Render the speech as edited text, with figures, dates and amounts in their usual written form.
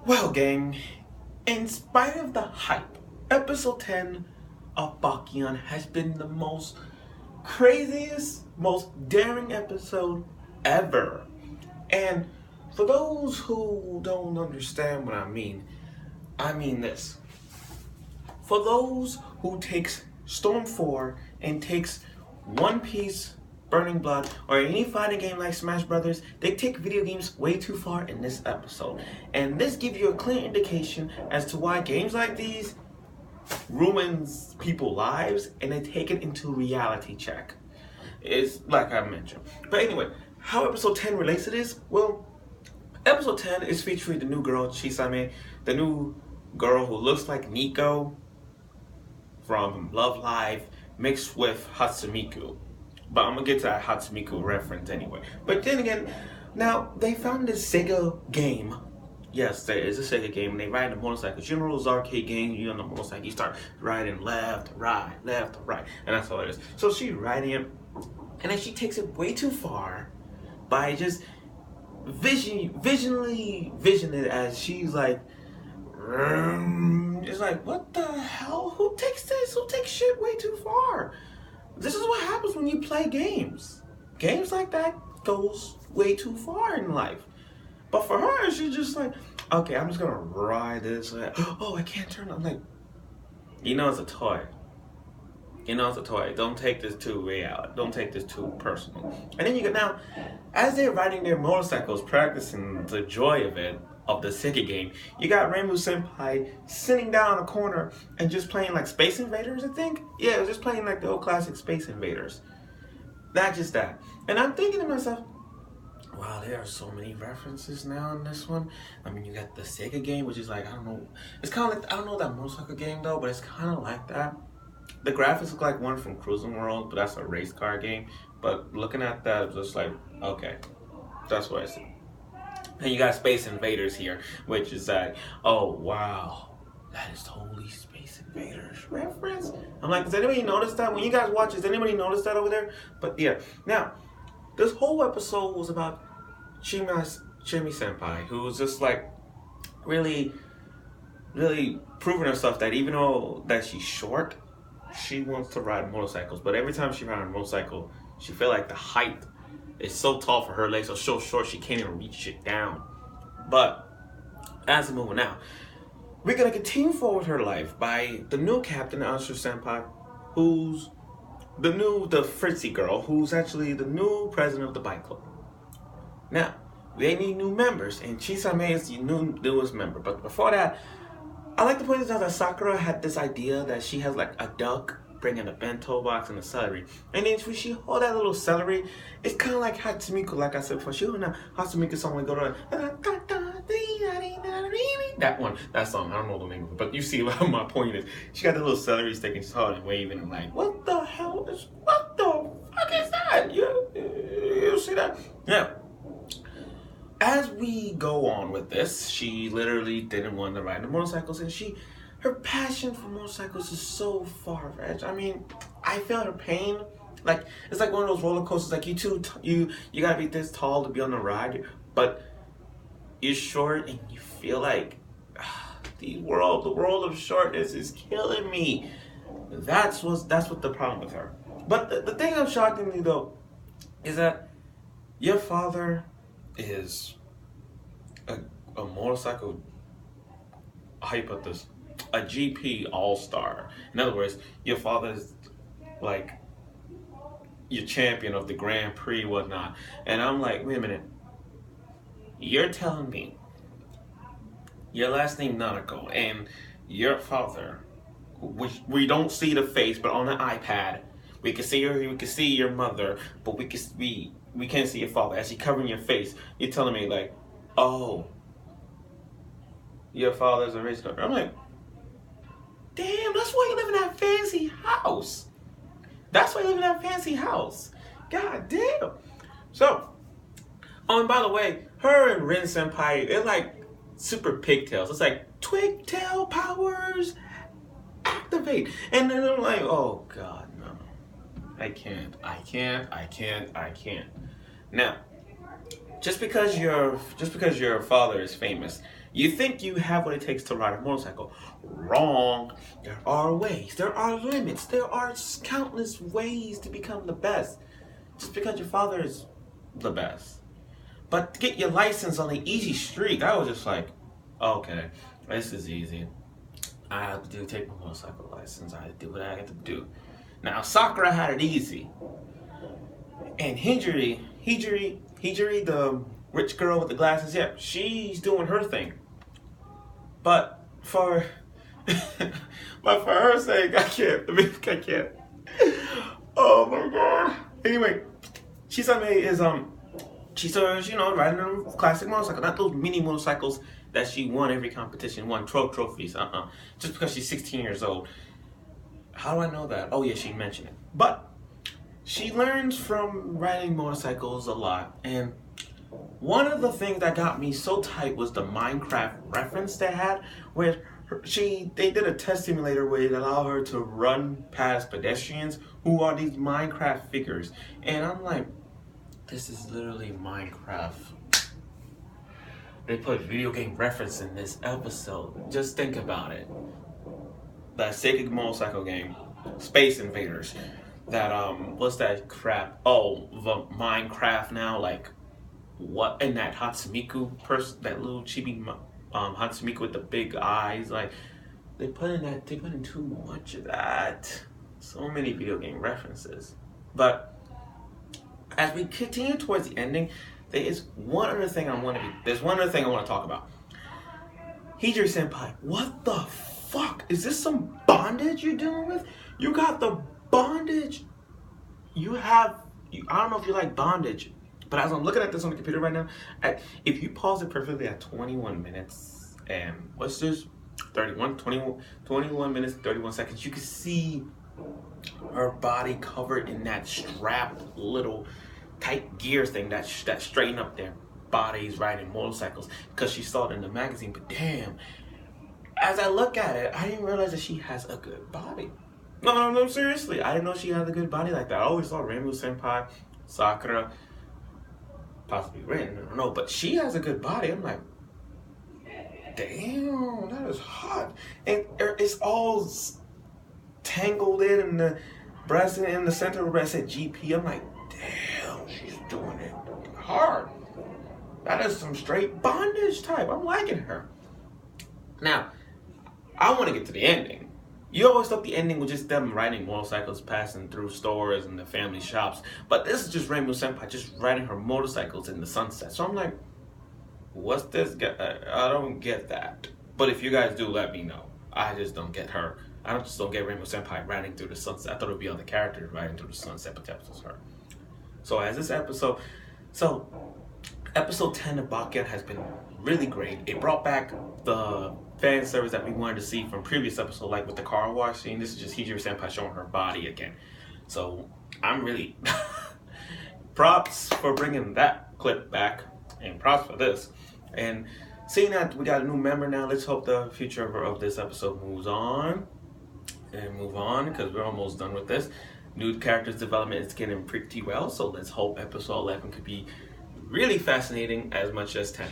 Well, gang, in spite of the hype, episode 10 of Bakuon has been the most craziest, most daring episode ever. And for those who don't understand what I mean this. For those who takes Storm 4 and takes One Piece, Burning Blood, or any fighting game like Smash Brothers, they take video games way too far in this episode. And this gives you a clear indication as to why games like these ruins people's lives and they take it into reality check. It's like I mentioned. But anyway, how episode 10 relates to this? Well, episode 10 is featuring the new girl, Chisame, the new girl who looks like Nico from Love Live mixed with Hatsumiku. But I'm gonna get to that Hatsumiku reference anyway. But then again, now they found this Sega game. Yes, there is a Sega game, and they ride the motorcycles. You know those arcade games, you're on the motorcycle, you start riding left, right, and that's all it is. So she's riding it, and then she takes it way too far by just visioning it as she's like, it's like, what the hell? Who takes this? Who takes shit way too far? This is what happens when you play games. Games like that goes way too far in life. But for her, she's just like, okay, I'm just gonna ride this. Oh, I can't turn. I'm like, you know it's a toy. You know it's a toy. Don't take this too real. Don't take this too personal. And then you get now, as they're riding their motorcycles, practicing the joy of it, of the Sega game, you got Raimu-Senpai sitting down in a corner and just playing like Space Invaders, I think? Yeah, it was just playing like the old classic Space Invaders. Not just that. And I'm thinking to myself, wow, there are so many references now in this one. I mean, you got the Sega game, which is like, I don't know. It's kind of like, I don't know that motorcycle game though, but it's kind of like that. The graphics look like one from Cruising World, but that's a race car game. But looking at that, it's just like, okay, that's what I see. And you got Space Invaders here, which is like, oh wow, that is totally Space Invaders reference. I'm like, does anybody notice that? When you guys watch, does anybody notice that over there? But yeah, now, this whole episode was about Hijiri-Senpai, who's just like really proving herself that even though that she's short, she wants to ride motorcycles. But every time she rides a motorcycle, she feel like the height is so tall for her legs are so short she can't even reach it down. But as we're moving now, we're gonna continue forward her life by the new captain, Hijiri-Senpai, who's the Fritzy girl, who's actually the new president of the bike club. Now, they need new members, and Chisame is the newest member. But before that, I like to point this out that Sakura had this idea that she has like a duck bringing a bento box and a celery. And then when she hold that little celery, it's kind of like Hatsumiku, like I said before. She would now Hatsumiku song would go to that song. I don't know the name of it, but you see what my point is. She got the little celery stick and she's holding and waving and like, what the fuck is that? You see that? Yeah. As we go on with this, she literally didn't want to ride the motorcycles, and her passion for motorcycles is so far-fetched. I mean, I feel her pain. Like, it's like one of those roller coasters. Like, you gotta be this tall to be on the ride, but you're short, and you feel like the world of shortness is killing me. That's what the problem with her. But the thing that's shocking me though is that your father is a motorcycle. How you put this? A GP all-star. In other words, your father is like your champion of the Grand Prix, whatnot. And I'm like, wait a minute. You're telling me your last name Nanako and your father, which we don't see the face, but on the iPad, we can see her, we can see your mother, but we can't see your father. As you covering your face, you're telling me like, oh, your father's a rich guy. I'm like, damn, that's why you live in that fancy house. That's why you live in that fancy house. God damn. So, oh, and by the way, her and Rin Senpai, they're like super pigtails. It's like twig-tail powers activate. And then I'm like, oh God, no. I can't. Now, just because your father is famous, you think you have what it takes to ride a motorcycle. Wrong. There are ways. There are limits. There are countless ways to become the best. Just because your father is the best. But to get your license on the easy street, I was just like, okay, this is easy. I have to take my motorcycle license. I have to do what I have to do. Now Sakura had it easy. And Hijiri, the rich girl with the glasses, yeah, she's doing her thing. But for her sake, I can't. Oh my god. Anyway, Chisame is she's riding a classic motorcycle, not those mini motorcycles that she won every competition, won 12 trophies. Just because she's 16 years old. How do I know that? Oh yeah, she mentioned it. But she learns from riding motorcycles a lot, and one of the things that got me so tight was the Minecraft reference they had, where they did a test simulator where it allowed her to run past pedestrians who are these Minecraft figures, and I'm like, this is literally Minecraft. They put video game reference in this episode. Just think about it. That Sega motorcycle game, Space Invaders. That what's that crap? Oh, the Minecraft now, like what? And that Hatsumiku person, that little chibi Hatsumiku with the big eyes, like they put in too much of that. So many video game references. But as we continue towards the ending, there's one other thing I want to talk about. Hijiri-Senpai, what the fuck? Is this some bondage you're dealing with? You got the bondage. I don't know if you like bondage, but as I'm looking at this on the computer right now, if you pause it perfectly at 21 minutes and what's this? 21 minutes, 31 seconds, you can see her body covered in that strap little tight gears thing that straighten up their bodies riding motorcycles, because she saw it in the magazine. But damn, as I look at it, I didn't realize that she has a good body. No, seriously, I didn't know she had a good body like that. I always saw Raimu-Senpai, Sakura, possibly Rin, I don't know, but she has a good body. I'm like, damn, that is hot. And it's all tangled in the breast, in the center of the breast at GP. I'm like, damn, she's doing it hard. That is some straight bondage type. I'm liking her. Now, I want to get to the ending. You always thought the ending was just them riding motorcycles, passing through stores and the family shops. But this is just Raimu-Senpai just riding her motorcycles in the sunset. So I'm like, what's this? I don't get that. But if you guys do, let me know. I just don't get her. I just don't get Raimu-Senpai riding through the sunset. I thought it would be other characters riding through the sunset, but that was her. So as this episode... Episode 10 of Bakuon has been really great. It brought back the fan service that we wanted to see from previous episode, like with the car wash scene. This is just Hijiri-Senpai showing her body again. So I'm really props for bringing that clip back, and props for this. And seeing that we got a new member now, let's hope the future of this episode moves on. Because we're almost done with this. New characters development is getting pretty well, so let's hope episode 11 could be really fascinating as much as 10.